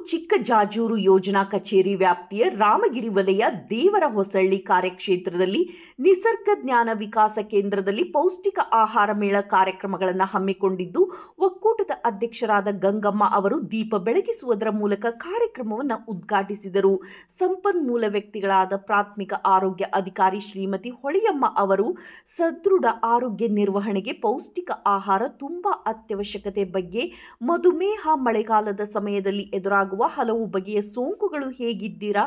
ಚಿಕ್ಕಜಾಜೂರು ಯೋಜನಾ ಕಚೇರಿ ವ್ಯಾಪ್ತಿಯ ರಾಮಗಿರಿ ವಲಯ ದೇವರಹೊಸಳ್ಳಿ ಕಾರ್ಯಕ್ಷೇತ್ರದಲ್ಲಿ ನಿಸರ್ಗ ಜ್ಞಾನ ವಿಕಾಸ ಕೇಂದ್ರದಲ್ಲಿ ಪೌಷ್ಟಿಕ ಆಹಾರ ಮೇಳ ಕಾರ್ಯಕ್ರಮಗಳನ್ನು ಹಮ್ಮಿಕೊಂಡಿದ್ದು, ಒಕ್ಕೂಟದ ಅಧ್ಯಕ್ಷರಾದ ಗಂಗಮ್ಮ ಅವರು ದೀಪ ಬೆಳಗಿಸುವುದರ ಮೂಲಕ ಕಾರ್ಯಕ್ರಮವನ್ನು ಉದ್ಘಾಟಿಸಿದರು. ಸಂಪನ್ಮೂಲ ವ್ಯಕ್ತಿಗಳಾದ ಪ್ರಾಥಮಿಕ ಆರೋಗ್ಯ ಅಧಿಕಾರಿ ಶ್ರೀಮತಿ ಹೊಳೆಯಮ್ಮ ಅವರು ಸದೃಢ ಆರೋಗ್ಯ ನಿರ್ವಹಣೆಗೆ ಪೌಷ್ಟಿಕ ಆಹಾರ ತುಂಬಾ ಅತ್ಯವಶ್ಯಕತೆ ಬಗ್ಗೆ, ಮಧುಮೇಹ, ಮಳೆಗಾಲದ ಸಮಯದಲ್ಲಿ ಎದುರಾಗುವ ಹಲವು ಬಗೆಯ ಸೋಂಕುಗಳು ಹೇಗಿದ್ದೀರಾ,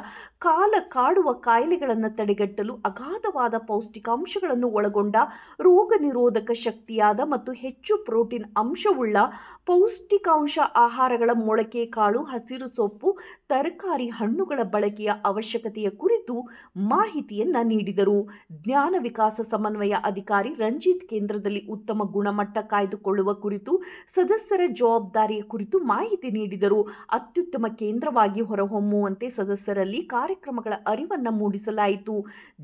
ಕಾಲ ಕಾಡುವ ಕಾಯಿಲೆಗಳನ್ನು ತಡೆಗಟ್ಟಲು ಅಗಾಧವಾದ ಪೌಷ್ಟಿಕಾಂಶಗಳನ್ನು ಒಳಗೊಂಡ ರೋಗ ನಿರೋಧಕ ಶಕ್ತಿಯಾದ ಮತ್ತು ಹೆಚ್ಚು ಪ್ರೋಟೀನ್ ಅಂಶವುಳ್ಳ ಪೌಷ್ಟಿಕಾಂಶ ಆಹಾರಗಳ ಮೊಳಕೆ ಕಾಳು, ಹಸಿರು ಸೊಪ್ಪು, ತರಕಾರಿ, ಹಣ್ಣುಗಳ ಬಳಕೆಯ ಅವಶ್ಯಕತೆಯ ಕುರಿತು ಮಾಹಿತಿಯನ್ನ ನೀಡಿದರು. ಜ್ಞಾನ ವಿಕಾಸ ಸಮನ್ವಯ ಅಧಿಕಾರಿ ರಂಜಿತ್ ಕೇಂದ್ರದಲ್ಲಿ ಉತ್ತಮ ಗುಣಮಟ್ಟ ಕಾಯ್ದುಕೊಳ್ಳುವ ಕುರಿತು, ಸದಸ್ಯರ ಜವಾಬ್ದಾರಿಯ ಕುರಿತು ಮಾಹಿತಿ ನೀಡಿದರು. ಅತ್ಯುತ್ತಮ ಕೇಂದ್ರವಾಗಿ ಹೊರಹೊಮ್ಮುವಂತೆ ಸದಸ್ಯರಲ್ಲಿ ಕಾರ್ಯಕ್ರಮಗಳ ಅರಿವನ್ನು ಮೂಡಿಸಲಾಯಿತು.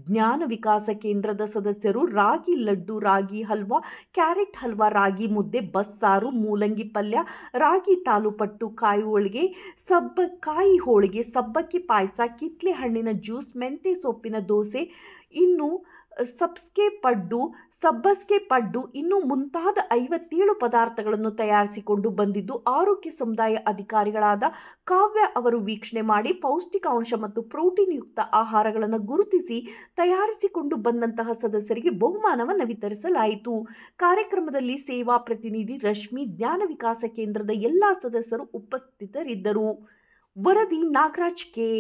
ಜ್ಞಾನ ವಿಕಾಸ ಕೇಂದ್ರದ ಸದಸ್ಯರು ರಾಗಿ ಲಡ್ಡು, ರಾಗಿ ಹಲ್ವಾ, ಕ್ಯಾರೆಟ್ ಹಲ್ವಾ, ರಾಗಿ ಮುದ್ದೆ, ಬಸ್ಸಾರು, ಮೂಲಂಗಿ ಪಲ್ಯ, ರಾಗಿ ತಾಲೂಪಟ್ಟು, ಕಾಯಿ ಹೋಳಿಗೆ, ಕಾಯಿ ಹೋಳಿಗೆ, ಸಬ್ಬಕ್ಕಿ ಪಾಯಸ, ಕಿತ್ಲೆ ಹಣ್ಣಿನ ಜ್ಯೂಸ್, ಮೆಂತೆ ಸೊಪ್ಪಿನ ದೋಸೆ, ಇನ್ನು ಸಬ್ಬಸ್ಗೆ ಪಡ್ಡು ಇನ್ನು ಮುಂತಾದ 57 ಪದಾರ್ಥಗಳನ್ನು ತಯಾರಿಸಿಕೊಂಡು ಬಂದಿದ್ದು, ಆರೋಗ್ಯ ಸಮುದಾಯ ಅಧಿಕಾರಿಗಳಾದ ಕಾವ್ಯ ಅವರು ವೀಕ್ಷಣೆ ಮಾಡಿ ಪೌಷ್ಟಿಕಾಂಶ ಮತ್ತು ಪ್ರೋಟೀನ್ ಯುಕ್ತ ಆಹಾರಗಳನ್ನು ಗುರುತಿಸಿ ತಯಾರಿಸಿಕೊಂಡು ಬಂದಂತಹ ಸದಸ್ಯರಿಗೆ ಬಹುಮಾನವನ್ನು ವಿತರಿಸಲಾಯಿತು. ಕಾರ್ಯಕ್ರಮದಲ್ಲಿ ಸೇವಾ ಪ್ರತಿನಿಧಿ ರಶ್ಮಿ, ಜ್ಞಾನ ವಿಕಾಸ ಕೇಂದ್ರದ ಎಲ್ಲ ಸದಸ್ಯರು ಉಪಸ್ಥಿತರಿದ್ದರು. ವರದಿ ನಾಗರಾಜ್ ಕೆ.